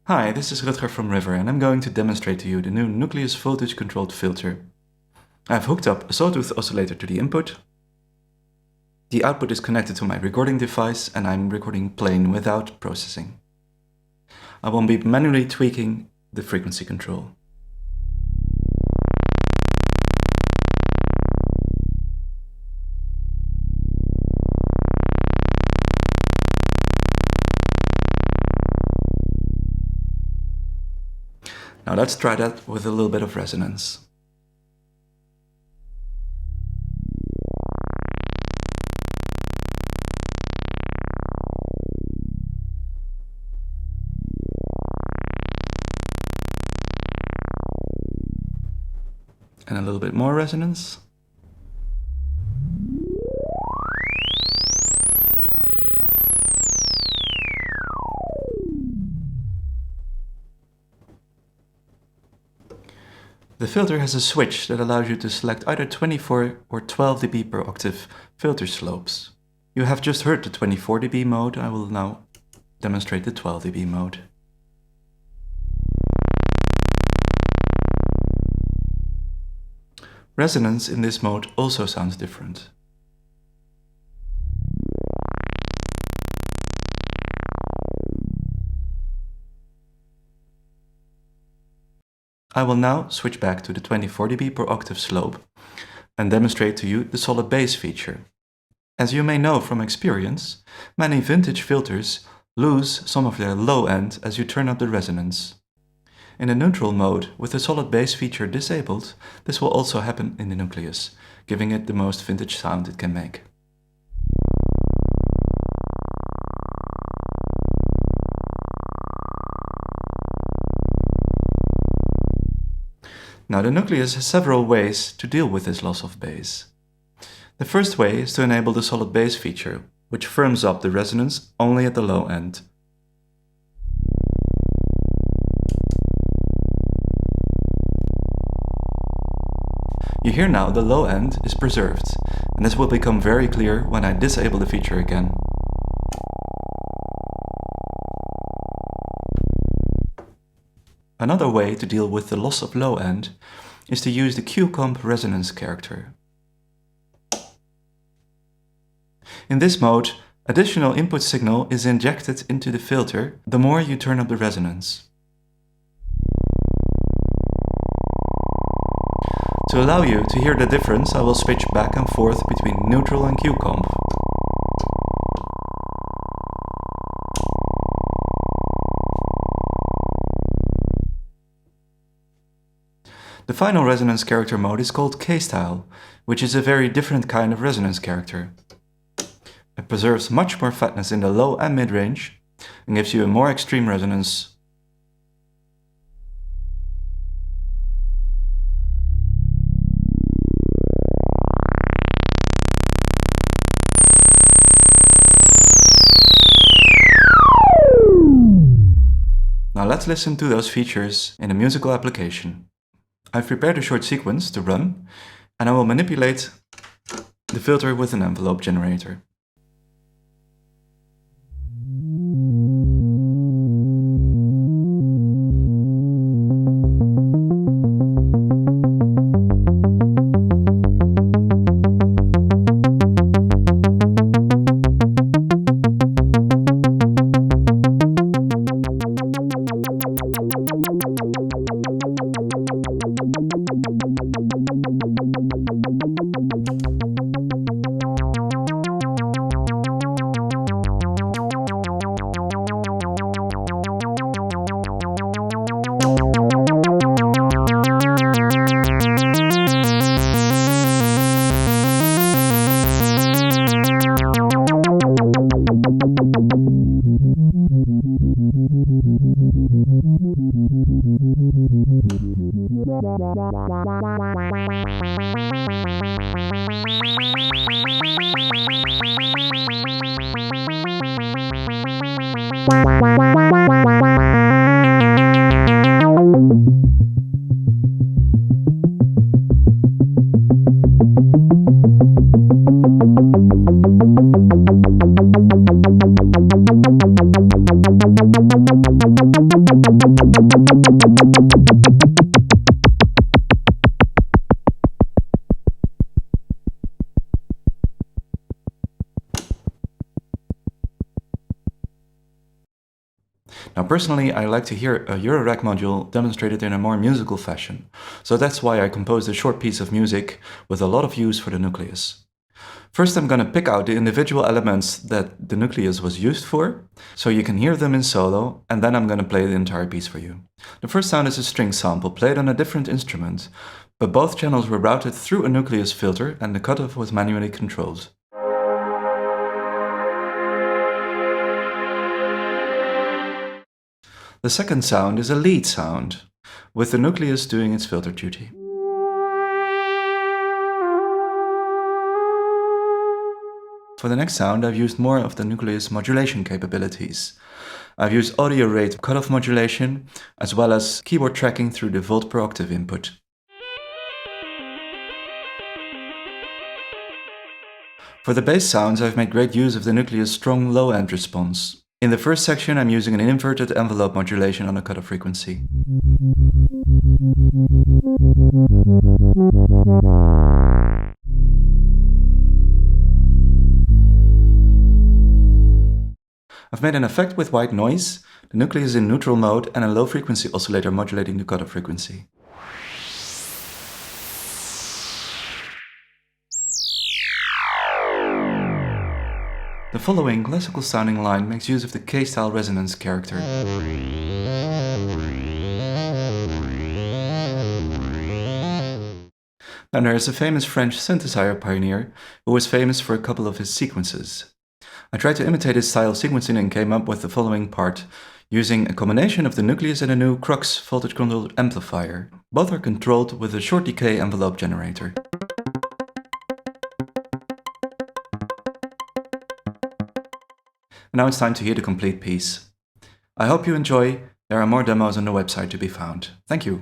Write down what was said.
Hi, this is Rutger from River and I'm going to demonstrate to you the new Nucleus voltage controlled filter. I've hooked up a sawtooth oscillator to the input. The output is connected to my recording device and I'm recording plain without processing. I will be manually tweaking the frequency control. Now let's try that with a little bit of resonance. And a little bit more resonance. The filter has a switch that allows you to select either 24 or 12 dB per octave filter slopes. You have just heard the 24 dB mode. I will now demonstrate the 12 dB mode. Resonance in this mode also sounds different. I will now switch back to the 24 dB per octave slope and demonstrate to you the solid bass feature. As you may know from experience, many vintage filters lose some of their low end as you turn up the resonance. In the neutral mode, with the solid bass feature disabled, this will also happen in the Nucleus, giving it the most vintage sound it can make. Now the Nucleus has several ways to deal with this loss of bass. The first way is to enable the solid bass feature, which firms up the resonance only at the low end. You hear now the low end is preserved, and this will become very clear when I disable the feature again. Another way to deal with the loss of low end is to use the Q-comp resonance character. In this mode, additional input signal is injected into the filter the more you turn up the resonance. To allow you to hear the difference, I will switch back and forth between neutral and Q-comp. The final resonance character mode is called K-style, which is a very different kind of resonance character. It preserves much more fatness in the low and mid-range and gives you a more extreme resonance. Now let's listen to those features in a musical application. I've prepared a short sequence to run, and I will manipulate the filter with an envelope generator. Now personally, I like to hear a Eurorack module demonstrated in a more musical fashion, so that's why I composed a short piece of music with a lot of use for the nucleus. First I'm gonna pick out the individual elements that the nucleus was used for, so you can hear them in solo, and then I'm gonna play the entire piece for you. The first sound is a string sample played on a different instrument, but both channels were routed through a nucleus filter and the cutoff was manually controlled. The second sound is a lead sound, with the nucleus doing its filter duty. For the next sound, I've used more of the nucleus modulation capabilities. I've used audio rate cutoff modulation, as well as keyboard tracking through the volt per octave input. For the bass sounds, I've made great use of the nucleus' strong low-end response. In the first section, I'm using an inverted envelope modulation on a cutoff frequency. I've made an effect with white noise, the nucleus in neutral mode, and a low frequency oscillator modulating the cutoff frequency. The following classical sounding line makes use of the K-style resonance character. Now there is a famous French synthesizer pioneer who was famous for a couple of his sequences. I tried to imitate his style of sequencing and came up with the following part, using a combination of the nucleus and a new Crux voltage controlled amplifier. Both are controlled with a short decay envelope generator. And now it's time to hear the complete piece. I hope you enjoy. There are more demos on the website to be found. Thank you.